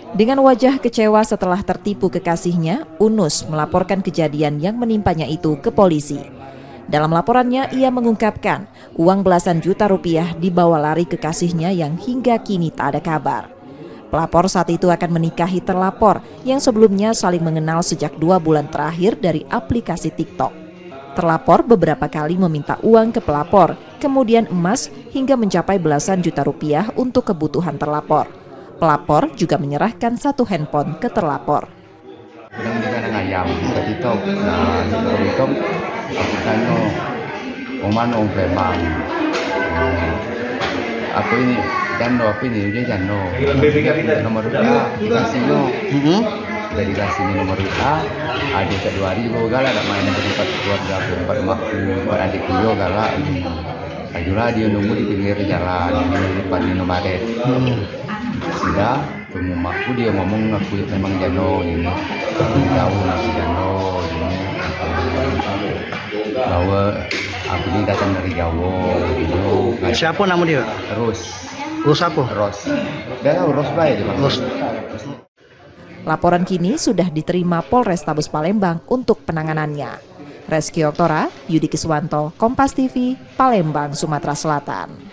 Dengan wajah kecewa setelah tertipu kekasihnya, Unus melaporkan kejadian yang menimpanya itu ke polisi. Dalam laporannya, ia mengungkapkan uang belasan juta rupiah dibawa lari kekasihnya yang hingga kini tak ada kabar. Pelapor saat itu akan menikahi terlapor yang sebelumnya saling mengenal sejak 2 bulan terakhir dari aplikasi TikTok. Terlapor beberapa kali meminta uang ke pelapor, kemudian emas hingga mencapai belasan juta rupiah untuk kebutuhan terlapor. Pelapor juga menyerahkan 1 handphone ke terlapor. Kadang dia kadang ayam ke TikTok. Nah, di TikTok aku tanya, "Omano Palembang." Apa ini? Jano apa ini? Dia Jano. Dia nomor WA dikasihnya. Sudah dikasih nomor WA. Ada 2 hari juga galak nak main dengan tempat keluarga aku, tempat emakku, tempat adikku juga galak. Ajulah dia nunggu di pinggir jalan di depan Indomaret. Sudah, temu emakku dia ngomong aku memang Jano ini. Tahu aku Jano ini. Bahwa aku ini datang dari Jawa. Gitu. Siapa nama dia? Ros apa? Dia Ros baik dia. Ros. Laporan kini sudah diterima Polrestabes Palembang untuk penanganannya. Reski Oktora, Yudi Kiswanto, Kompas TV, Palembang, Sumatera Selatan.